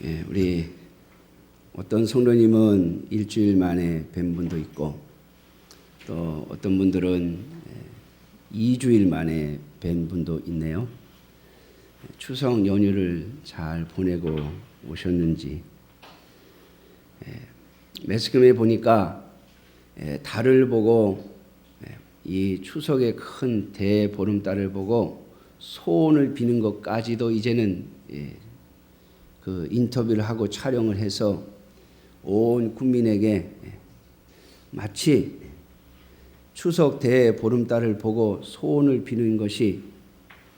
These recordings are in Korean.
우리 어떤 성도님은 일주일 만에 뵌 분도 있고 또 어떤 분들은 2주일 만에 뵌 분도 있네요. 추석 연휴를 잘 보내고 오셨는지. 매스컴에 보니까 달을 보고 이 추석의 큰 대보름달을 보고 소원을 비는 것까지도 이제는 그 인터뷰를 하고 촬영을 해서 온 국민에게 마치 추석 대보름달을 보고 소원을 비는 것이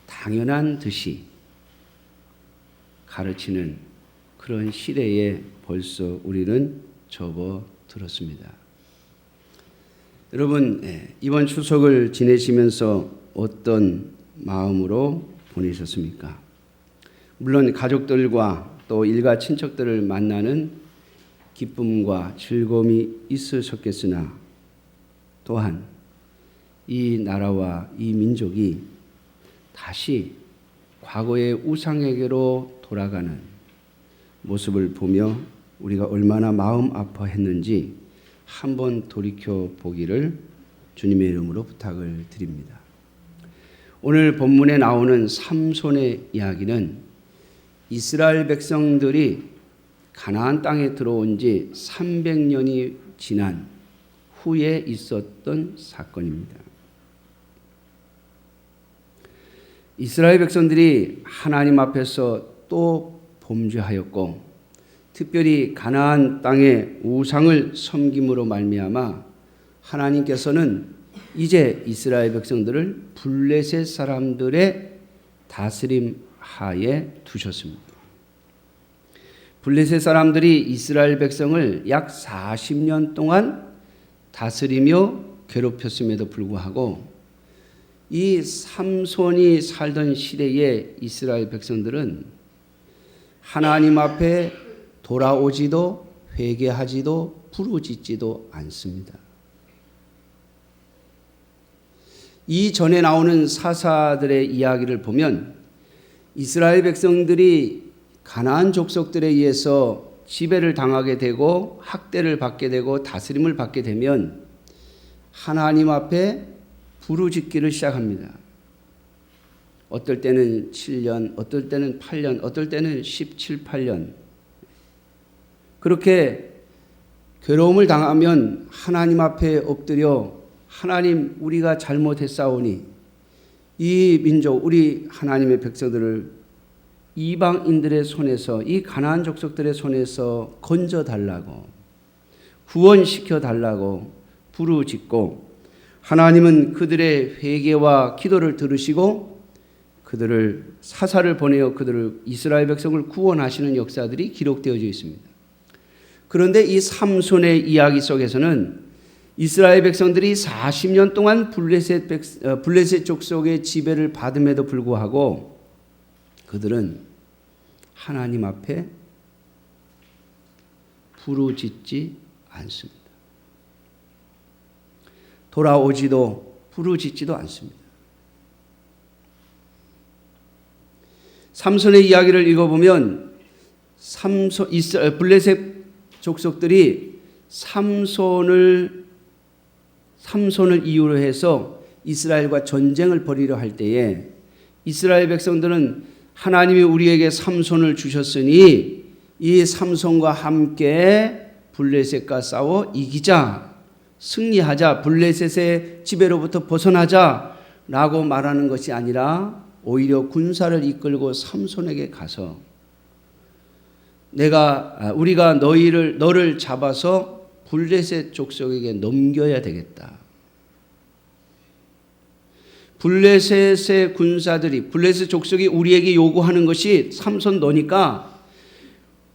당연한 듯이 가르치는 그런 시대에 벌써 우리는 접어들었습니다. 여러분, 이번 추석을 지내시면서 어떤 마음으로 보내셨습니까? 물론 가족들과 또 일가 친척들을 만나는 기쁨과 즐거움이 있으셨겠으나 또한 이 나라와 이 민족이 다시 과거의 우상에게로 돌아가는 모습을 보며 우리가 얼마나 마음 아파했는지 한번 돌이켜 보기를 주님의 이름으로 부탁을 드립니다. 오늘 본문에 나오는 삼손의 이야기는 이스라엘 백성들이 가나안 땅에 들어온 지 300년이 지난 후에 있었던 사건입니다. 이스라엘 백성들이 하나님 앞에서 또 범죄하였고 특별히 가나안 땅의 우상을 섬김으로 말미암아 하나님께서는 이제 이스라엘 백성들을 블레셋 사람들의 다스림 하에 두셨습니다. 블레셋 사람들이 이스라엘 백성을 약 40년 동안 다스리며 괴롭혔음에도 불구하고 이 삼손이 살던 시대에 이스라엘 백성들은 하나님 앞에 돌아오지도 회개하지도 부르짖지도 않습니다. 이 전에 나오는 사사들의 이야기를 보면 이스라엘 백성들이 가나안 족속들에 의해서 지배를 당하게 되고 학대를 받게 되고 다스림을 받게 되면 하나님 앞에 부르짖기를 시작합니다. 어떨 때는 7년, 어떨 때는 8년, 어떨 때는 17, 8년. 그렇게 괴로움을 당하면 하나님 앞에 엎드려 하나님 우리가 잘못했사오니 이 민족 우리 하나님의 백성들을 이방인들의 손에서 이 가나안 족속들의 손에서 건져달라고 구원시켜달라고 부르짖고 하나님은 그들의 회개와 기도를 들으시고 그들을 사사를 보내어 그들을 이스라엘 백성을 구원하시는 역사들이 기록되어져 있습니다. 그런데 이 삼손의 이야기 속에서는 이스라엘 백성들이 40년 동안 블레셋 족속의 지배를 받음에도 불구하고 그들은 하나님 앞에 부르짖지 않습니다. 돌아오지도 부르짖지도 않습니다. 삼손의 이야기를 읽어보면 블레셋 족속들이 삼손을 이유로 해서 이스라엘과 전쟁을 벌이려 할 때에 이스라엘 백성들은 하나님이 우리에게 삼손을 주셨으니 이 삼손과 함께 블레셋과 싸워 이기자, 승리하자, 블레셋의 지배로부터 벗어나자라고 말하는 것이 아니라 오히려 군사를 이끌고 삼손에게 가서 우리가 너를 잡아서 블레셋 족속에게 넘겨야 되겠다. 블레셋의 군사들이 블레셋 족속이 우리에게 요구하는 것이 삼손 너니까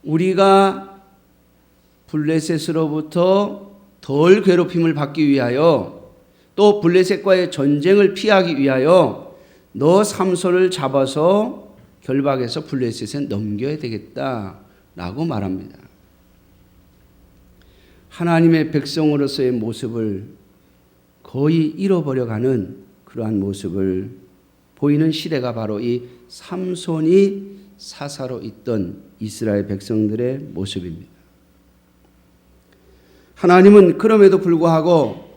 우리가 블레셋으로부터 덜 괴롭힘을 받기 위하여 또 블레셋과의 전쟁을 피하기 위하여 너 삼손을 잡아서 결박해서 블레셋에 넘겨야 되겠다라고 말합니다. 하나님의 백성으로서의 모습을 거의 잃어버려가는 그러한 모습을 보이는 시대가 바로 이 삼손이 사사로 있던 이스라엘 백성들의 모습입니다. 하나님은 그럼에도 불구하고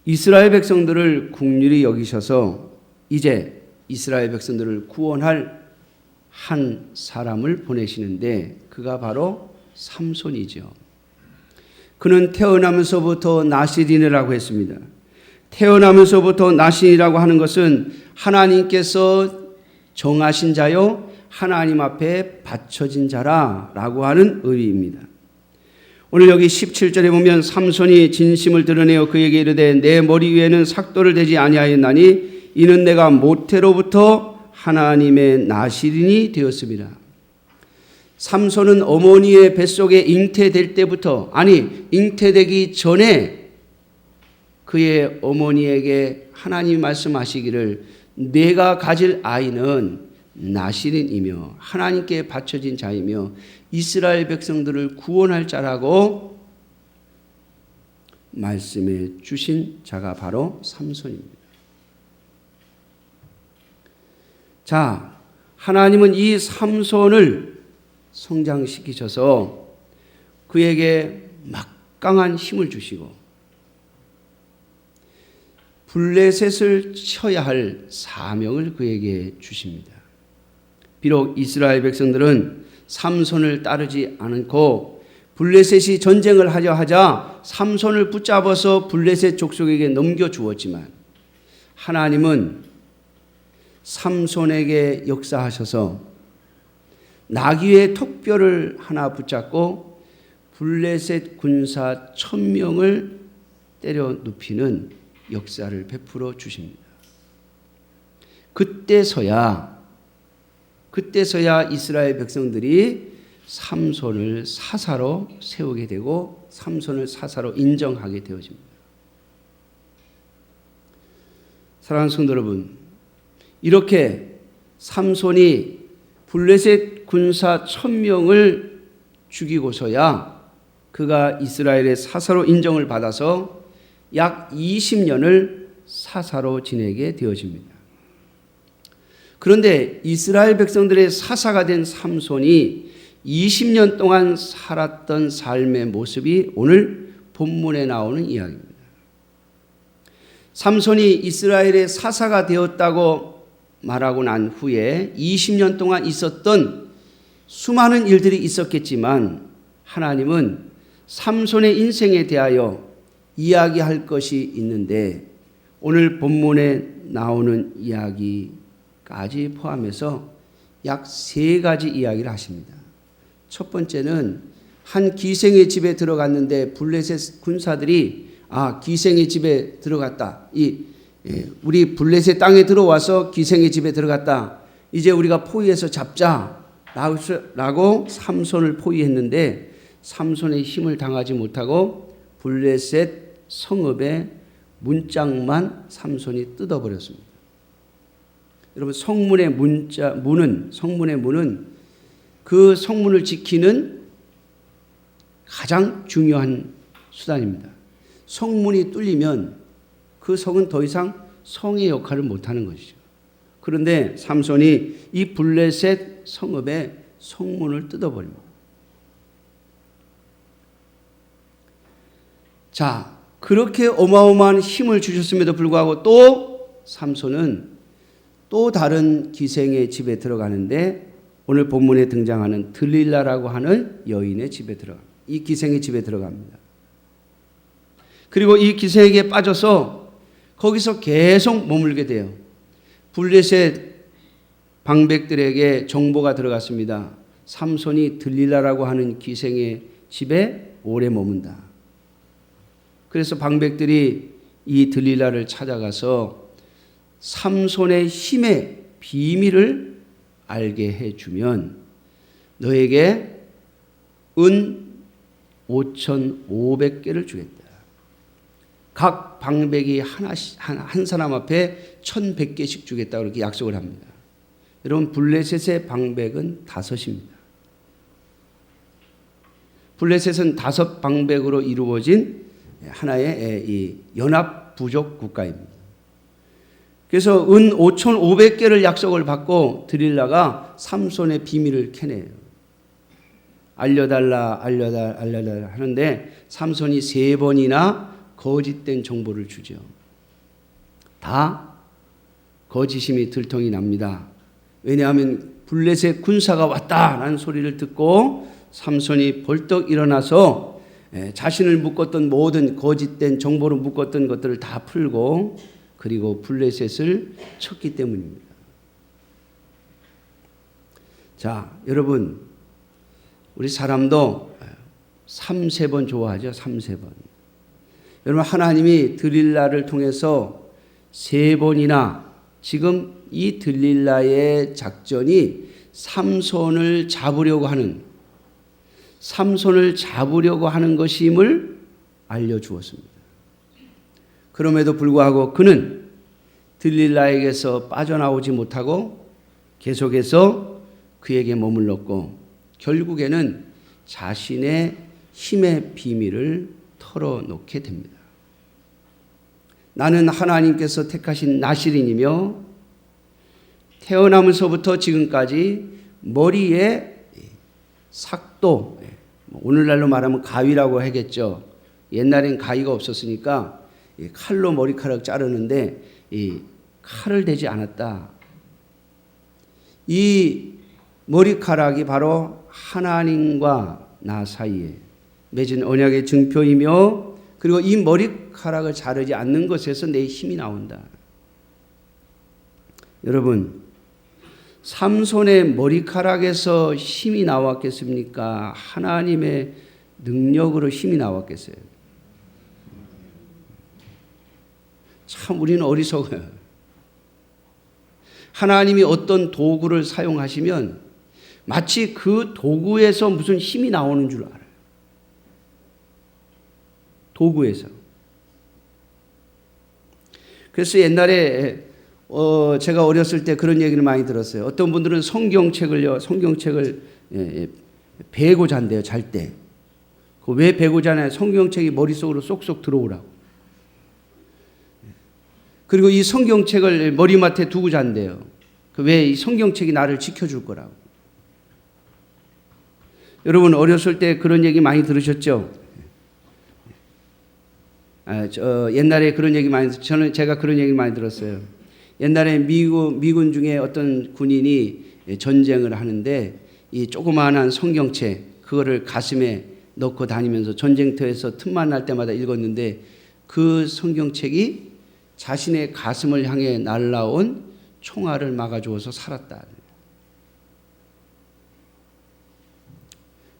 이스라엘 백성들을 긍휼히 여기셔서 이제 이스라엘 백성들을 구원할 한 사람을 보내시는데 그가 바로 삼손이죠. 그는 태어나면서부터 나실인이라고 했습니다. 태어나면서부터 나실인이라고 하는 것은 하나님께서 정하신 자요 하나님 앞에 바쳐진 자라라고 하는 의미입니다. 오늘 여기 17절에 보면 삼손이 진심을 드러내어 그에게 이르되 내 머리 위에는 삭도를 대지 아니하였나니 이는 내가 모태로부터 하나님의 나실인이 되었습니다. 삼손은 어머니의 뱃속에 잉태될 때부터 잉태되기 전에 그의 어머니에게 하나님이 말씀하시기를 내가 가질 아이는 나실인이며 하나님께 바쳐진 자이며 이스라엘 백성들을 구원할 자라고 말씀해 주신 자가 바로 삼손입니다. 자, 하나님은 이 삼손을 성장시키셔서 그에게 막강한 힘을 주시고 블레셋을 쳐야 할 사명을 그에게 주십니다. 비록 이스라엘 백성들은 삼손을 따르지 않고 블레셋이 전쟁을 하려 하자 삼손을 붙잡아서 블레셋 족속에게 넘겨주었지만 하나님은 삼손에게 역사하셔서 나귀의 턱뼈를 하나 붙잡고 블레셋 군사 1000명을 때려 눕히는 역사를 베풀어 주십니다. 그때서야 이스라엘 백성들이 삼손을 사사로 세우게 되고 삼손을 사사로 인정하게 되어집니다. 사랑하는 성도 여러분, 이렇게 삼손이 블레셋 군사 1000명을 죽이고서야 그가 이스라엘의 사사로 인정을 받아서 약 20년을 사사로 지내게 되어집니다. 그런데 이스라엘 백성들의 사사가 된 삼손이 20년 동안 살았던 삶의 모습이 오늘 본문에 나오는 이야기입니다. 삼손이 이스라엘의 사사가 되었다고 말하고 난 후에 20년 동안 있었던 수많은 일들이 있었겠지만 하나님은 삼손의 인생에 대하여 이야기할 것이 있는데 오늘 본문에 나오는 이야기까지 포함해서 약 3가지 이야기를 하십니다. 첫 번째는 한 기생의 집에 들어갔는데 블레셋 군사들이 기생의 집에 들어갔다. 우리 블레셋 땅에 들어와서 기생의 집에 들어갔다. 이제 우리가 포위해서 잡자라고 삼손을 포위했는데 삼손의 힘을 당하지 못하고 블레셋 성읍의 문짝만 삼손이 뜯어버렸습니다. 여러분 성문의 문은 그 성문을 지키는 가장 중요한 수단입니다. 성문이 뚫리면 그 성은 더 이상 성의 역할을 못하는 것이죠. 그런데 삼손이 이 블레셋 성읍의 성문을 뜯어버립니다. 자, 그렇게 어마어마한 힘을 주셨음에도 불구하고 또 삼손은 또 다른 기생의 집에 들어가는데 오늘 본문에 등장하는 들릴라라고 하는 여인의 집에 들어갑니다. 이 기생의 집에 들어갑니다. 그리고 이 기생에게 빠져서 거기서 계속 머물게 돼요. 블레셋 방백들에게 정보가 들어갔습니다. 삼손이 들릴라라고 하는 기생의 집에 오래 머문다. 그래서 방백들이 이 들릴라를 찾아가서 삼손의 힘의 비밀을 알게 해주면 너에게 은 5,500개를 주겠다. 각 방백이 한 사람 앞에 1,100개씩 주겠다고 그렇게 약속을 합니다. 여러분 블레셋의 방백은 5입니다. 블레셋은 5 방백으로 이루어진 하나의 이 연합 부족 국가입니다. 그래서 은 5,500개를 약속을 받고 드릴라가 삼손의 비밀을 캐내요. 알려달라 하는데 삼손이 3번이나 거짓된 정보를 주죠. 다 거짓임이 들통이 납니다. 왜냐하면 블레셋 군사가 왔다라는 소리를 듣고 삼손이 벌떡 일어나서 자신을 묶었던 모든 거짓된 정보로 묶었던 것들을 다 풀고 그리고 블레셋을 쳤기 때문입니다. 자, 여러분, 우리 사람도 3-3번 좋아하죠. 3-3번. 여러분, 하나님이 드릴라를 통해서 3번이나 지금 이 들릴라의 작전이 삼손을 잡으려고 하는 것임을 알려주었습니다. 그럼에도 불구하고 그는 들릴라에게서 빠져나오지 못하고 계속해서 그에게 머물렀고 결국에는 자신의 힘의 비밀을 털어놓게 됩니다. 나는 하나님께서 택하신 나실인이며 태어나면서부터 지금까지 머리에 삭도, 오늘날로 말하면 가위라고 하겠죠. 옛날엔 가위가 없었으니까 칼로 머리카락 자르는데 칼을 대지 않았다. 이 머리카락이 바로 하나님과 나 사이에 맺은 언약의 증표이며 그리고 이 머리카락을 자르지 않는 것에서 내 힘이 나온다. 여러분, 삼손의 머리카락에서 힘이 나왔겠습니까? 하나님의 능력으로 힘이 나왔겠어요? 참 우리는 어리석어요. 하나님이 어떤 도구를 사용하시면 마치 그 도구에서 무슨 힘이 나오는 줄 알아요. 도구에서. 그래서 옛날에 제가 어렸을 때 그런 얘기를 많이 들었어요. 어떤 분들은 성경책을 베고 잔대요. 잘 때. 왜 베고 자나요? 성경책이 머릿속으로 쏙쏙 들어오라고. 그리고 이 성경책을 머리맡에 두고 잔대요. 왜 이 성경책이 나를 지켜줄 거라고. 여러분 어렸을 때 그런 얘기 많이 들으셨죠? 옛날에 그런 얘기 많이 제가 그런 얘기 많이 들었어요. 옛날에 미군 중에 어떤 군인이 전쟁을 하는데 이 조그마한 성경책 그거를 가슴에 넣고 다니면서 전쟁터에서 틈만 날 때마다 읽었는데 그 성경책이 자신의 가슴을 향해 날라온 총알을 막아주어서 살았다.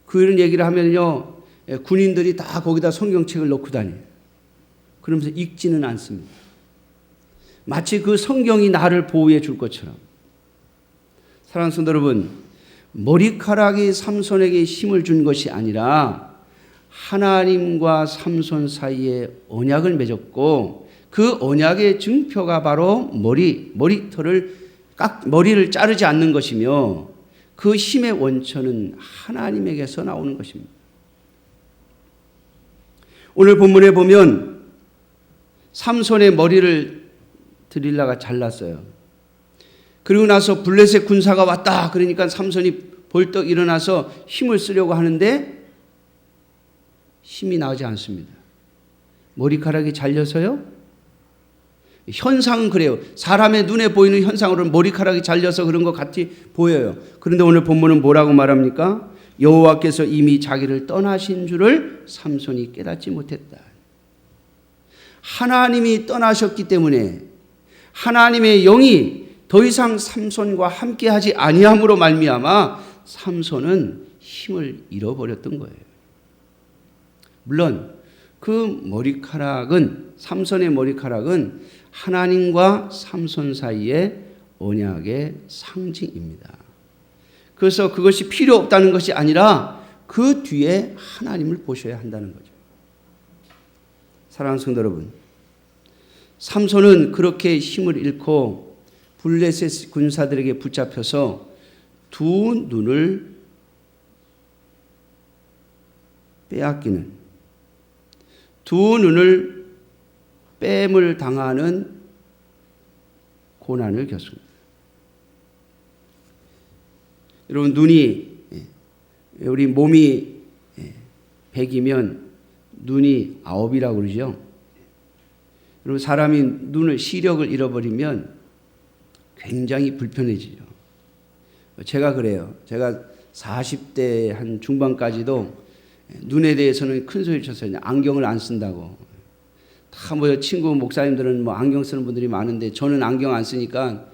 그런 얘기를 하면요 군인들이 다 거기다 성경책을 넣고 다녀요. 그러면서 읽지는 않습니다. 마치 그 성경이 나를 보호해 줄 것처럼. 사랑하는 성도 여러분, 머리카락이 삼손에게 힘을 준 것이 아니라 하나님과 삼손 사이에 언약을 맺었고 그 언약의 증표가 바로 머리를 자르지 않는 것이며 그 힘의 원천은 하나님에게서 나오는 것입니다. 오늘 본문에 보면 삼손의 머리를 드릴라가 잘랐어요. 그리고 나서 블레셋 군사가 왔다. 그러니까 삼손이 벌떡 일어나서 힘을 쓰려고 하는데 힘이 나오지 않습니다. 머리카락이 잘려서요? 현상은 그래요. 사람의 눈에 보이는 현상으로는 머리카락이 잘려서 그런 것 같이 보여요. 그런데 오늘 본문은 뭐라고 말합니까? 여호와께서 이미 자기를 떠나신 줄을 삼손이 깨닫지 못했다. 하나님이 떠나셨기 때문에 하나님의 영이 더 이상 삼손과 함께하지 아니함으로 말미암아 삼손은 힘을 잃어버렸던 거예요. 물론 그 삼손의 머리카락은 하나님과 삼손 사이의 언약의 상징입니다. 그래서 그것이 필요 없다는 것이 아니라 그 뒤에 하나님을 보셔야 한다는 거죠. 사랑하는 성도 여러분, 삼손은 그렇게 힘을 잃고 블레셋 군사들에게 붙잡혀서 두 눈을 빼앗기는, 두 눈을 뺨을 당하는 고난을 겪습니다. 여러분, 눈이 우리 몸이 100이면 눈이 9이라고 그러죠. 여러분, 사람이 눈을 시력을 잃어버리면 굉장히 불편해지죠. 제가 그래요. 제가 40대 한 중반까지도 눈에 대해서는 큰 소리 쳤어요. 안경을 안 쓴다고. 다 뭐 친구 목사님들은 뭐 안경 쓰는 분들이 많은데 저는 안경 안 쓰니까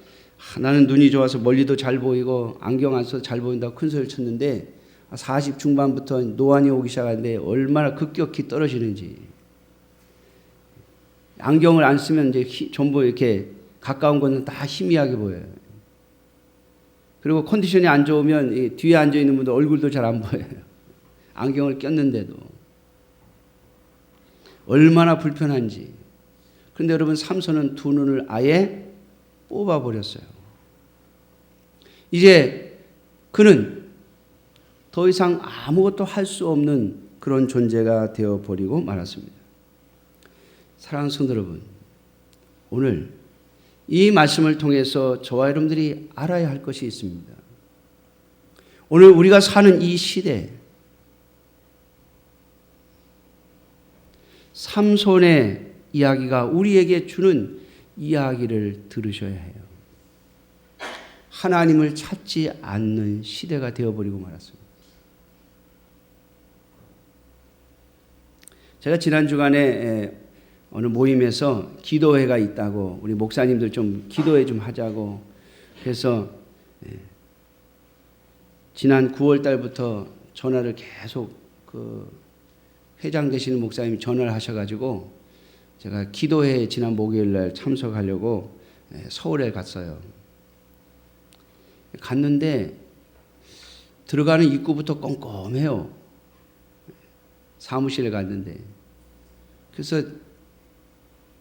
나는 눈이 좋아서 멀리도 잘 보이고 안경 안 써서 잘 보인다고 큰 소리를 쳤는데 40 중반부터 노안이 오기 시작하는데 얼마나 급격히 떨어지는지. 안경을 안 쓰면 이제 전부 이렇게 가까운 거는 다 희미하게 보여요. 그리고 컨디션이 안 좋으면 뒤에 앉아 있는 분들 얼굴도 잘 안 보여요. 안경을 꼈는데도. 얼마나 불편한지. 그런데 여러분, 삼손은 두 눈을 아예 뽑아버렸어요. 이제 그는 더 이상 아무것도 할 수 없는 그런 존재가 되어버리고 말았습니다. 사랑하는 성도 여러분, 오늘 이 말씀을 통해서 저와 여러분들이 알아야 할 것이 있습니다. 오늘 우리가 사는 이 시대, 삼손의 이야기가 우리에게 주는 이야기를 들으셔야 해요. 하나님을 찾지 않는 시대가 되어버리고 말았습니다. 제가 지난 주간에 어느 모임에서 기도회가 있다고, 우리 목사님들 좀 기도회 좀 하자고, 그래서 지난 9월 달부터 전화를 계속 회장 되시는 목사님이 전화를 하셔가지고 제가 기도회에 지난 목요일 날 참석하려고 서울에 갔어요. 갔는데 들어가는 입구부터 껌껌해요. 사무실에 갔는데. 그래서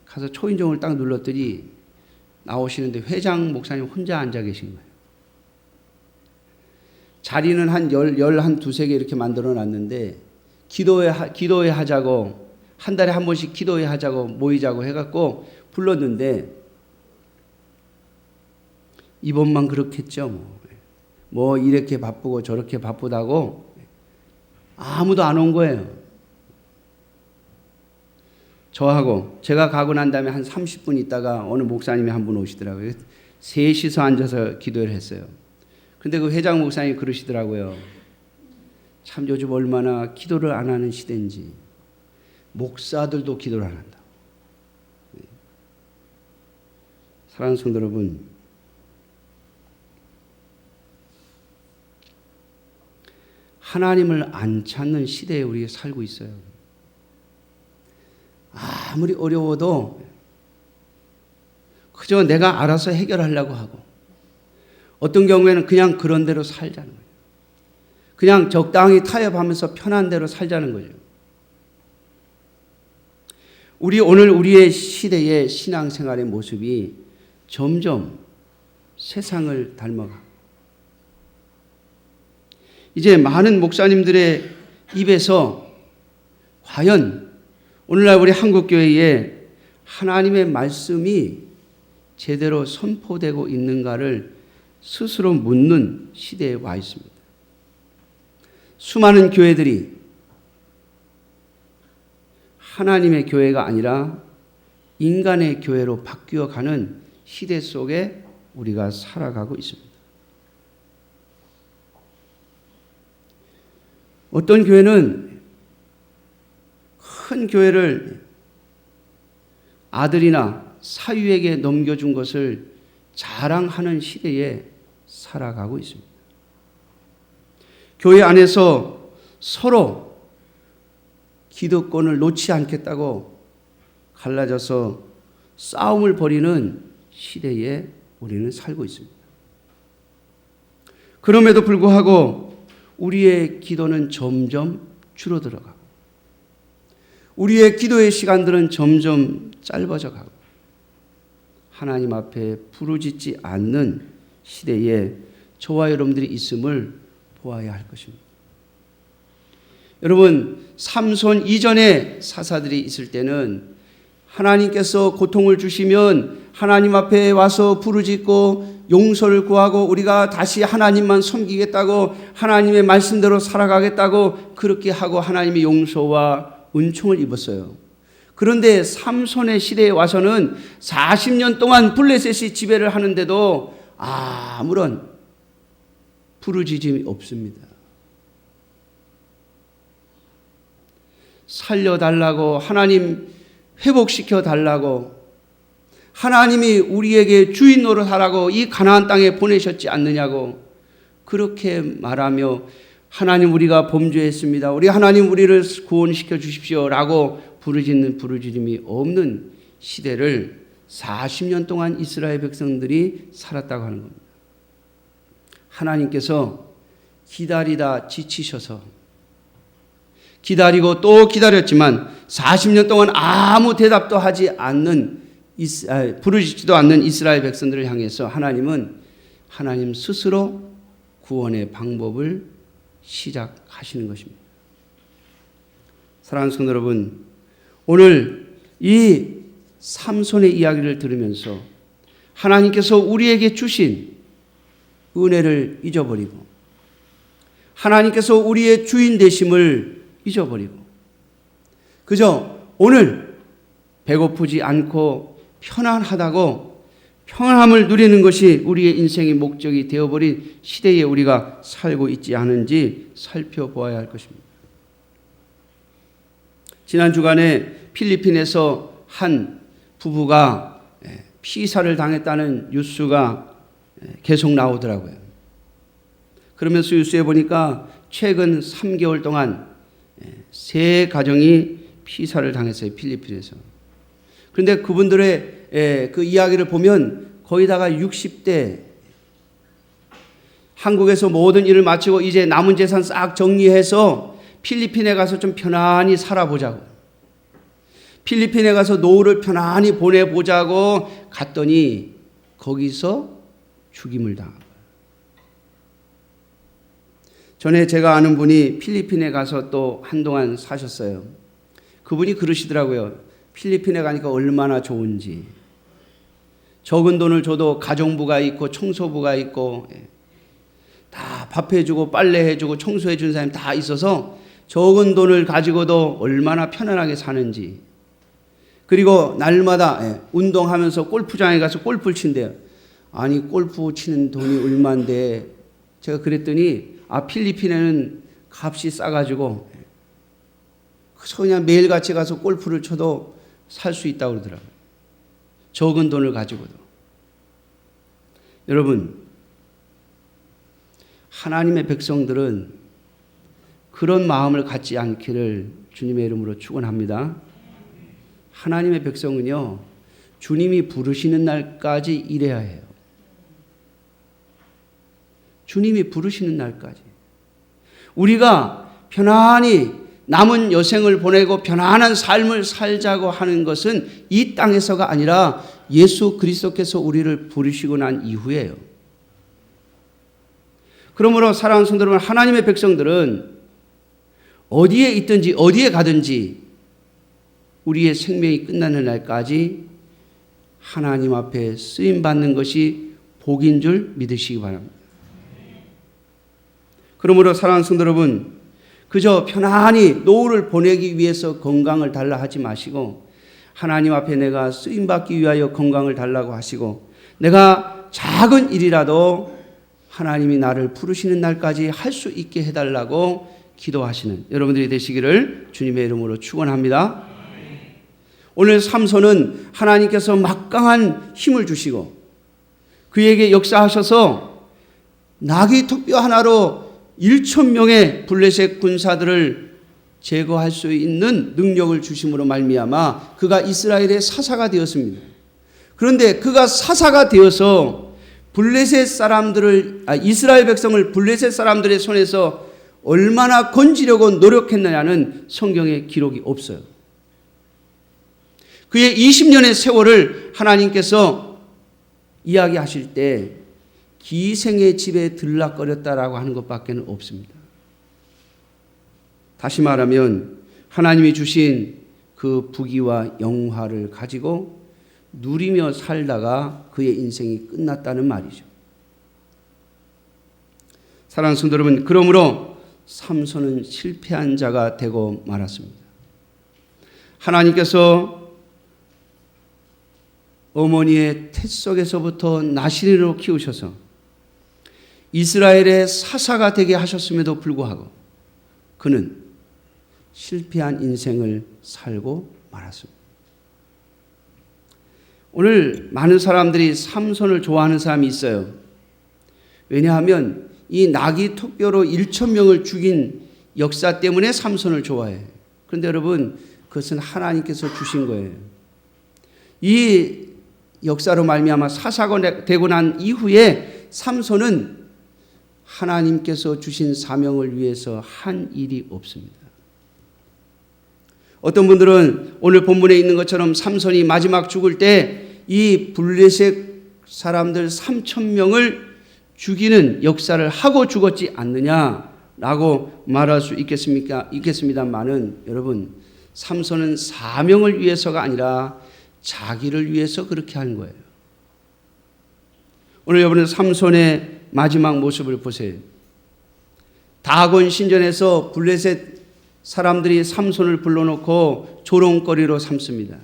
가서 초인종을 딱 눌렀더니 나오시는데 회장 목사님 혼자 앉아 계신 거예요. 자리는 한 두세 개 이렇게 만들어 놨는데 기도회 하자고, 한 달에 한 번씩 기도회 하자고 모이자고 해갖고 불렀는데 이번만 그렇겠죠. 뭐 이렇게 바쁘고 저렇게 바쁘다고 아무도 안 온 거예요. 저하고 제가 가고 난 다음에 한 30분 있다가 어느 목사님이 한 분 오시더라고요. 셋이서 앉아서 기도를 했어요. 근데 그 회장 목사님이 그러시더라고요. 참 요즘 얼마나 기도를 안 하는 시대인지. 목사들도 기도를 안 한다. 사랑하는 성도 여러분, 하나님을 안 찾는 시대에 우리가 살고 있어요. 아무리 어려워도 그저 내가 알아서 해결하려고 하고, 어떤 경우에는 그냥 그런 대로 살자는 거예요. 그냥 적당히 타협하면서 편한 대로 살자는 거죠. 오늘 우리의 시대의 신앙생활의 모습이 점점 세상을 닮아가. 이제 많은 목사님들의 입에서 과연 오늘날 우리 한국교회에 하나님의 말씀이 제대로 선포되고 있는가를 스스로 묻는 시대에 와 있습니다. 수많은 교회들이 하나님의 교회가 아니라 인간의 교회로 바뀌어가는 시대 속에 우리가 살아가고 있습니다. 어떤 교회는 큰 교회를 아들이나 사위에게 넘겨준 것을 자랑하는 시대에 살아가고 있습니다. 교회 안에서 서로 기득권을 놓지 않겠다고 갈라져서 싸움을 벌이는 시대에 우리는 살고 있습니다. 그럼에도 불구하고 우리의 기도는 점점 줄어들어가고, 우리의 기도의 시간들은 점점 짧아져 가고, 하나님 앞에 부르짖지 않는 시대에 저와 여러분들이 있음을 보아야 할 것입니다. 여러분, 삼손 이전에 사사들이 있을 때는 하나님께서 고통을 주시면 하나님 앞에 와서 부르짖고 용서를 구하고 우리가 다시 하나님만 섬기겠다고 하나님의 말씀대로 살아가겠다고 그렇게 하고 하나님의 용서와 은총을 입었어요. 그런데 삼손의 시대에 와서는 40년 동안 블레셋이 지배를 하는데도 아무런 부르짖음이 없습니다. 살려달라고, 하나님 회복시켜 달라고, 하나님이 우리에게 주인 노릇하라고 이 가나안 땅에 보내셨지 않느냐고 그렇게 말하며 하나님 우리가 범죄했습니다. 우리 하나님 우리를 구원시켜 주십시오라고 부르짖는 부르짖음이 없는 시대를 40년 동안 이스라엘 백성들이 살았다고 하는 겁니다. 하나님께서 기다리다 지치셔서 기다리고 또 기다렸지만 40년 동안 아무 대답도 하지 않는 부르짖지도 않는 이스라엘 백성들을 향해서 하나님은 하나님 스스로 구원의 방법을 시작하시는 것입니다. 사랑하는 성도 여러분, 오늘 이 삼손의 이야기를 들으면서 하나님께서 우리에게 주신 은혜를 잊어버리고 하나님께서 우리의 주인 되심을 잊어버리고 그저 오늘 배고프지 않고 편안하다고 평안함을 누리는 것이 우리의 인생의 목적이 되어버린 시대에 우리가 살고 있지 않은지 살펴보아야 할 것입니다. 지난 주간에 필리핀에서 한 부부가 피살을 당했다는 뉴스가 계속 나오더라고요. 그러면서 뉴스에 보니까 최근 3개월 동안 3가정이 피살을 당했어요. 필리핀에서. 그런데 그분들의 그 이야기를 보면 거의 다가 60대, 한국에서 모든 일을 마치고 이제 남은 재산 싹 정리해서 필리핀에 가서 좀 편안히 살아보자고, 필리핀에 가서 노후를 편안히 보내보자고 갔더니 거기서 죽임을 당한 거예요. 전에 제가 아는 분이 필리핀에 가서 또 한동안 사셨어요. 그분이 그러시더라고요. 필리핀에 가니까 얼마나 좋은지. 적은 돈을 줘도 가정부가 있고 청소부가 있고 다 밥해주고 빨래해주고 청소해주는 사람이 다 있어서 적은 돈을 가지고도 얼마나 편안하게 사는지. 그리고 날마다 운동하면서 골프장에 가서 골프를 친대요. 아니 골프 치는 돈이 얼마인데, 제가 그랬더니 필리핀에는 값이 싸가지고 그냥 매일같이 가서 골프를 쳐도 살 수 있다고 그러더라고요. 적은 돈을 가지고도. 여러분, 하나님의 백성들은 그런 마음을 갖지 않기를 주님의 이름으로 축원합니다. 하나님의 백성은요, 주님이 부르시는 날까지 일해야 해요. 주님이 부르시는 날까지. 우리가 편안히 남은 여생을 보내고 편안한 삶을 살자고 하는 것은 이 땅에서가 아니라 예수 그리스도께서 우리를 부르시고 난 이후에요. 그러므로 사랑하는 성도 여러분, 하나님의 백성들은 어디에 있든지 어디에 가든지 우리의 생명이 끝나는 날까지 하나님 앞에 쓰임받는 것이 복인 줄 믿으시기 바랍니다. 그러므로 사랑하는 성도 여러분, 그저 편안히 노후를 보내기 위해서 건강을 달라 하지 마시고 하나님 앞에 내가 쓰임받기 위하여 건강을 달라고 하시고 내가 작은 일이라도 하나님이 나를 부르시는 날까지 할 수 있게 해달라고 기도하시는 여러분들이 되시기를 주님의 이름으로 축원합니다. 오늘 삼손은 하나님께서 막강한 힘을 주시고 그에게 역사하셔서 나귀 턱뼈 하나로 1,000명의 블레셋 군사들을 제거할 수 있는 능력을 주심으로 말미암아 그가 이스라엘의 사사가 되었습니다. 그런데 그가 사사가 되어서 이스라엘 백성을 블레셋 사람들의 손에서 얼마나 건지려고 노력했느냐는 성경에 기록이 없어요. 그의 20년의 세월을 하나님께서 이야기하실 때 기생의 집에 들락거렸다라고 하는 것밖에 없습니다. 다시 말하면 하나님이 주신 그 부귀와 영화를 가지고 누리며 살다가 그의 인생이 끝났다는 말이죠. 사랑하는 성도 여러분, 그러므로 삼손은 실패한 자가 되고 말았습니다. 하나님께서 어머니의 태 속에서부터 나실인으로 키우셔서 이스라엘의 사사가 되게 하셨음에도 불구하고 그는 실패한 인생을 살고 말았습니다. 오늘 많은 사람들이 삼손을 좋아하는 사람이 있어요. 왜냐하면 이 나귀 토뼈로 1,000명을 죽인 역사 때문에 삼손을 좋아해요. 그런데 여러분, 그것은 하나님께서 주신 거예요. 이 역사로 말미암아 사사가 되고 난 이후에 삼손은 하나님께서 주신 사명을 위해서 한 일이 없습니다. 어떤 분들은 오늘 본문에 있는 것처럼 삼손이 마지막 죽을 때 이 블레셋 사람들 3,000명을 죽이는 역사를 하고 죽었지 않느냐라고 말할 수 있겠습니다만은 여러분, 삼손은 사명을 위해서가 아니라 자기를 위해서 그렇게 한 거예요. 오늘 여러분은 삼손의 마지막 모습을 보세요. 다곤 신전에서 블레셋 사람들이 삼손을 불러놓고 조롱거리로 삼습니다.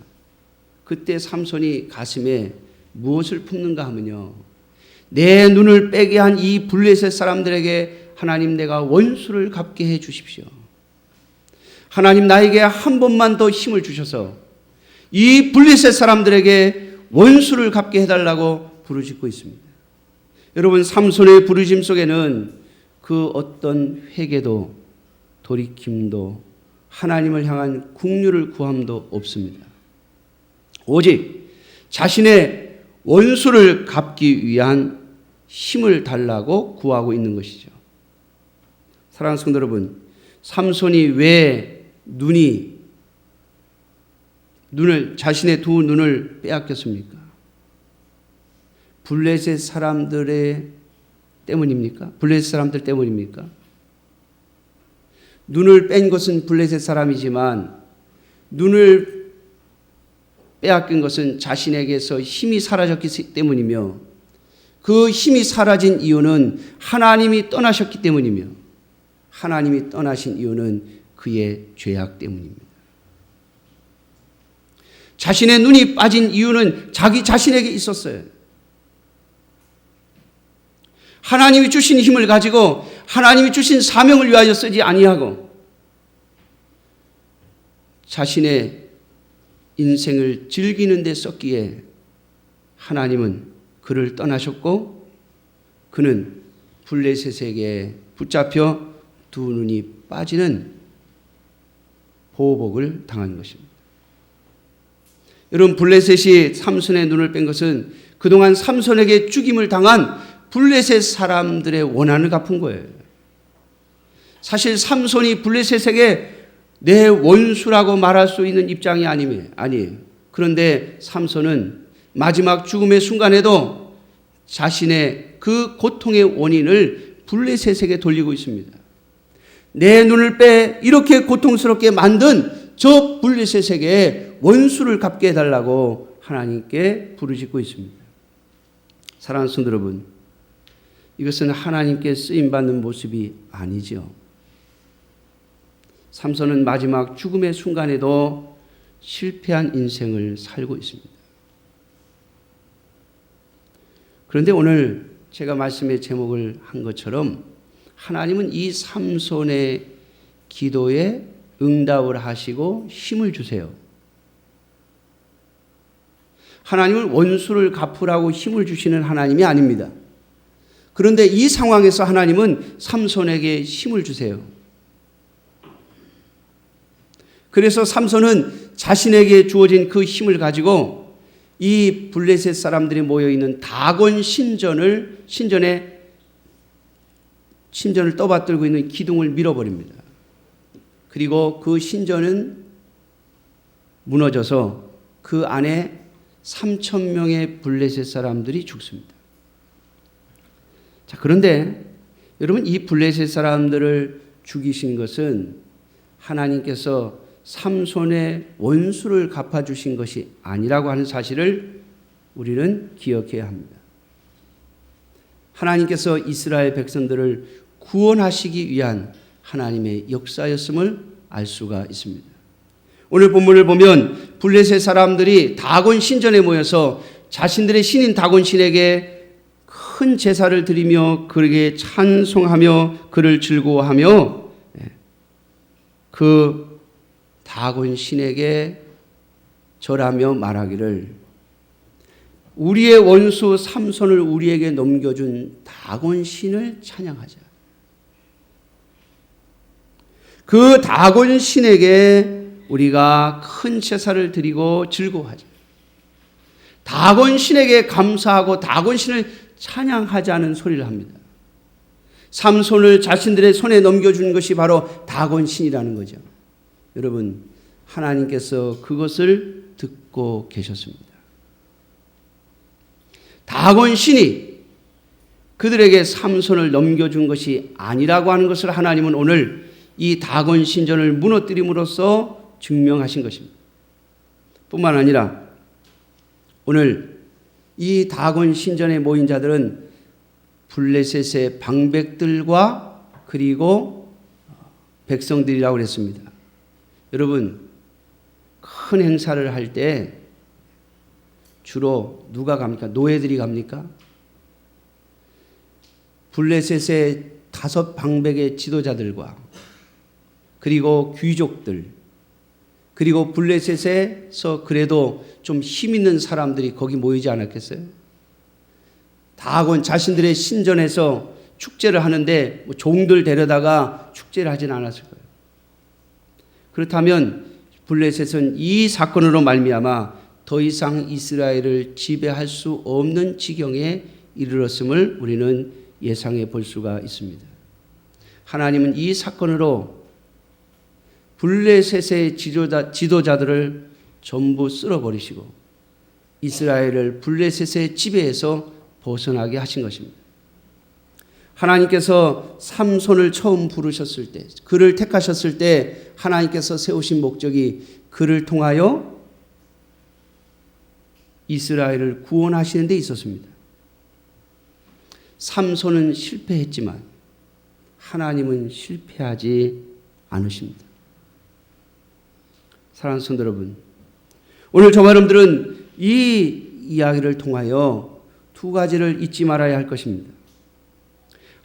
그때 삼손이 가슴에 무엇을 품는가 하면요, 내 눈을 빼게 한 이 블레셋 사람들에게 하나님, 내가 원수를 갚게 해 주십시오. 하나님, 나에게 한 번만 더 힘을 주셔서 이 블레셋 사람들에게 원수를 갚게 해달라고 부르짖고 있습니다. 여러분, 삼손의 부르짖음 속에는 그 어떤 회개도 돌이킴도 하나님을 향한 긍휼을 구함도 없습니다. 오직 자신의 원수를 갚기 위한 힘을 달라고 구하고 있는 것이죠. 사랑하는 성도 여러분, 삼손이 왜 자신의 두 눈을 빼앗겼습니까? 블레셋 사람들 때문입니까? 눈을 뺀 것은 블레셋 사람이지만 눈을 빼앗긴 것은 자신에게서 힘이 사라졌기 때문이며, 그 힘이 사라진 이유는 하나님이 떠나셨기 때문이며, 하나님이 떠나신 이유는 그의 죄악 때문입니다. 자신의 눈이 빠진 이유는 자기 자신에게 있었어요. 하나님이 주신 힘을 가지고 하나님이 주신 사명을 위하여 쓰지 아니하고 자신의 인생을 즐기는 데 썼기에 하나님은 그를 떠나셨고, 그는 블레셋에게 붙잡혀 두 눈이 빠지는 보복을 당한 것입니다. 여러분, 블레셋이 삼손의 눈을 뺀 것은 그동안 삼손에게 죽임을 당한 블레셋 사람들의 원한을 갚은 거예요. 사실 삼손이 블레셋에게 내 원수라고 말할 수 있는 입장이 아니에요. 그런데 삼손은 마지막 죽음의 순간에도 자신의 그 고통의 원인을 블레셋에게 돌리고 있습니다. 내 눈을 빼 이렇게 고통스럽게 만든 저 블레셋에게 원수를 갚게 해달라고 하나님께 부르짖고 있습니다. 사랑하는 성도 여러분, 이것은 하나님께 쓰임받는 모습이 아니죠. 삼손은 마지막 죽음의 순간에도 실패한 인생을 살고 있습니다. 그런데 오늘 제가 말씀의 제목을 한 것처럼 하나님은 이 삼손의 기도에 응답을 하시고 힘을 주세요. 하나님은 원수를 갚으라고 힘을 주시는 하나님이 아닙니다. 그런데 이 상황에서 하나님은 삼손에게 힘을 주세요. 그래서 삼손은 자신에게 주어진 그 힘을 가지고 이 블레셋 사람들이 모여있는 다곤 신전을 떠받들고 있는 기둥을 밀어버립니다. 그리고 그 신전은 무너져서 그 안에 3,000명의 블레셋 사람들이 죽습니다. 자, 그런데 여러분, 이 블레셋 사람들을 죽이신 것은 하나님께서 삼손의 원수를 갚아주신 것이 아니라고 하는 사실을 우리는 기억해야 합니다. 하나님께서 이스라엘 백성들을 구원하시기 위한 하나님의 역사였음을 알 수가 있습니다. 오늘 본문을 보면 블레셋 사람들이 다곤 신전에 모여서 자신들의 신인 다곤 신에게 큰 제사를 드리며 그에게 찬송하며 그를 즐거워하며 그 다곤 신에게 절하며 말하기를 우리의 원수 삼손을 우리에게 넘겨준 다곤 신을 찬양하자. 그 다곤 신에게 우리가 큰 제사를 드리고 즐거워하자. 다곤 신에게 감사하고 다곤 신을 찬양하자는 소리를 합니다. 삼손을 자신들의 손에 넘겨준 것이 바로 다곤 신이라는 거죠. 여러분, 하나님께서 그것을 듣고 계셨습니다. 다곤 신이 그들에게 삼손을 넘겨준 것이 아니라고 하는 것을 하나님은 오늘 이 다곤 신전을 무너뜨림으로써 증명하신 것입니다. 뿐만 아니라 오늘 이 다곤 신전에 모인 자들은 블레셋의 방백들과 그리고 백성들이라고 그랬습니다. 여러분, 큰 행사를 할 때 주로 누가 갑니까? 노예들이 갑니까? 블레셋의 5 방백의 지도자들과 그리고 귀족들 그리고 블레셋에서 그래도 좀 힘 있는 사람들이 거기 모이지 않았겠어요? 다곤 자신들의 신전에서 축제를 하는데 종들 데려다가 축제를 하진 않았을 거예요. 그렇다면 블레셋은 이 사건으로 말미암아 더 이상 이스라엘을 지배할 수 없는 지경에 이르렀음을 우리는 예상해 볼 수가 있습니다. 하나님은 이 사건으로 블레셋의 지도자들을 전부 쓸어버리시고 이스라엘을 블레셋의 지배에서 벗어나게 하신 것입니다. 하나님께서 삼손을 처음 부르셨을 때, 그를 택하셨을 때 하나님께서 세우신 목적이 그를 통하여 이스라엘을 구원하시는 데 있었습니다. 삼손은 실패했지만 하나님은 실패하지 않으십니다. 사랑하는 성도 여러분, 오늘 저와 여러분들은 이 이야기를 통하여 2가지를 잊지 말아야 할 것입니다.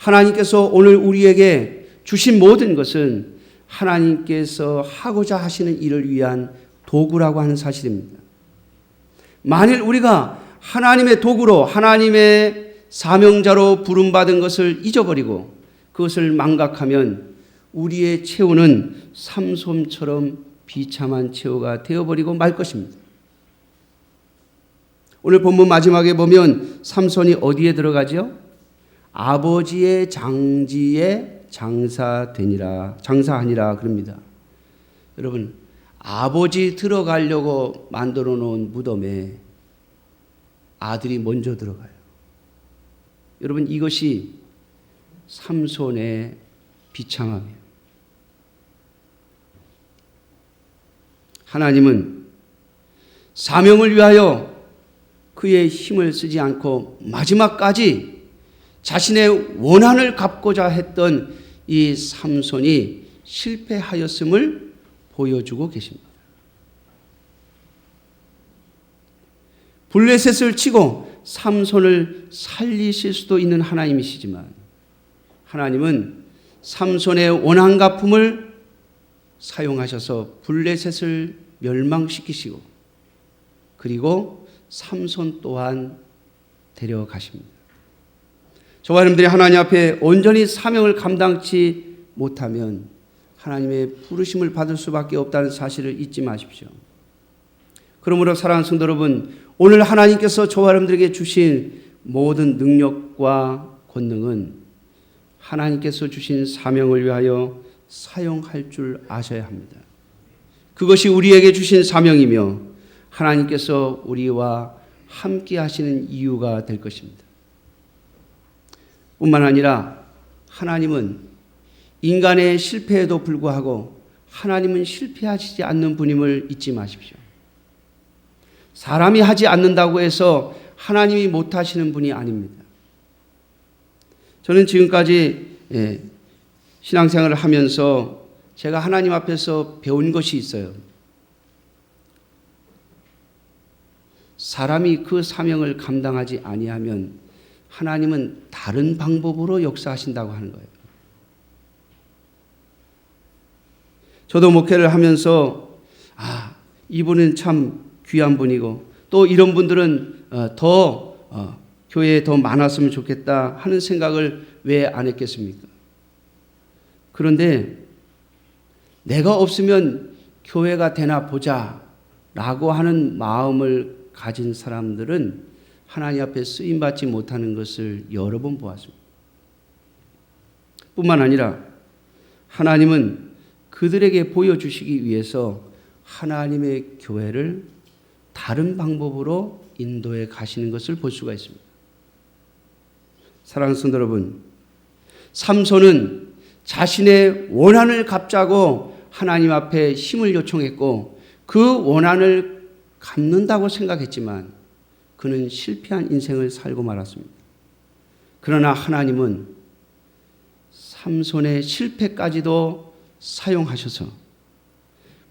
하나님께서 오늘 우리에게 주신 모든 것은 하나님께서 하고자 하시는 일을 위한 도구라고 하는 사실입니다. 만일 우리가 하나님의 도구로 하나님의 사명자로 부름받은 것을 잊어버리고 그것을 망각하면 우리의 최후는 삼손처럼 비참한 최후가 되어버리고 말 것입니다. 오늘 본문 마지막에 보면 삼손이 어디에 들어가죠? 아버지의 장지에 장사하니라 그럽니다. 여러분, 아버지 들어가려고 만들어 놓은 무덤에 아들이 먼저 들어가요. 여러분, 이것이 삼손의 비참함이에요. 하나님은 사명을 위하여 그의 힘을 쓰지 않고 마지막까지 자신의 원한을 갚고자 했던 이 삼손이 실패하였음을 보여주고 계십니다. 블레셋을 치고 삼손을 살리실 수도 있는 하나님이시지만 하나님은 삼손의 원한 갚음을 사용하셔서 블레셋을 멸망시키시고 그리고 삼손 또한 데려가십니다. 저와 여러분들이 하나님 앞에 온전히 사명을 감당치 못하면 하나님의 부르심을 받을 수밖에 없다는 사실을 잊지 마십시오. 그러므로 사랑하는 성도 여러분, 오늘 하나님께서 저와 여러분들에게 주신 모든 능력과 권능은 하나님께서 주신 사명을 위하여 사용할 줄 아셔야 합니다. 그것이 우리에게 주신 사명이며 하나님께서 우리와 함께 하시는 이유가 될 것입니다. 뿐만 아니라 하나님은 인간의 실패에도 불구하고 하나님은 실패하시지 않는 분임을 잊지 마십시오. 사람이 하지 않는다고 해서 하나님이 못하시는 분이 아닙니다. 저는 지금까지 신앙생활을 하면서 제가 하나님 앞에서 배운 것이 있어요. 사람이 그 사명을 감당하지 아니하면 하나님은 다른 방법으로 역사하신다고 하는 거예요. 저도 목회를 하면서 이분은 참 귀한 분이고 또 이런 분들은 교회에 더 많았으면 좋겠다 하는 생각을 왜 안 했겠습니까? 그런데 내가 없으면 교회가 되나 보자 라고 하는 마음을 가진 사람들은 하나님 앞에 쓰임받지 못하는 것을 여러 번 보았습니다. 뿐만 아니라 하나님은 그들에게 보여주시기 위해서 하나님의 교회를 다른 방법으로 인도해 가시는 것을 볼 수가 있습니다. 사랑하는 성도 여러분, 삼손은 자신의 원한을 갚자고 하나님 앞에 힘을 요청했고 그 원한을 갚는다고 생각했지만 그는 실패한 인생을 살고 말았습니다. 그러나 하나님은 삼손의 실패까지도 사용하셔서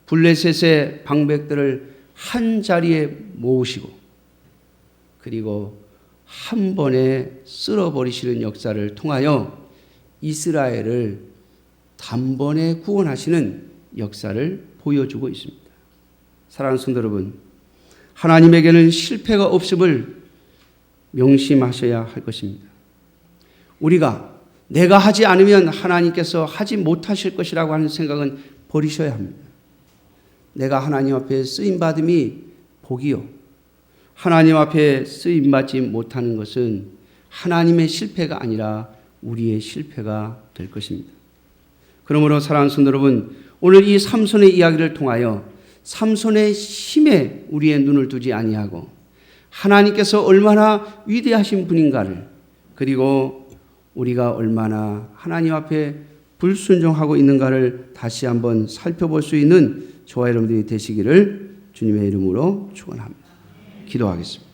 블레셋의 방백들을 한 자리에 모으시고 그리고 한 번에 쓸어버리시는 역사를 통하여 이스라엘을 단번에 구원하시는 역사를 보여주고 있습니다. 사랑하는 성도 여러분, 하나님에게는 실패가 없음을 명심하셔야 할 것입니다. 우리가 내가 하지 않으면 하나님께서 하지 못하실 것이라고 하는 생각은 버리셔야 합니다. 내가 하나님 앞에 쓰임받음이 복이요. 하나님 앞에 쓰임받지 못하는 것은 하나님의 실패가 아니라 우리의 실패가 될 것입니다. 그러므로 사랑하는 성도 여러분, 오늘 이 삼손의 이야기를 통하여 삼손의 힘에 우리의 눈을 두지 아니하고 하나님께서 얼마나 위대하신 분인가를, 그리고 우리가 얼마나 하나님 앞에 불순종하고 있는가를 다시 한번 살펴볼 수 있는 저와 여러분들이 되시기를 주님의 이름으로 축원합니다. 기도하겠습니다.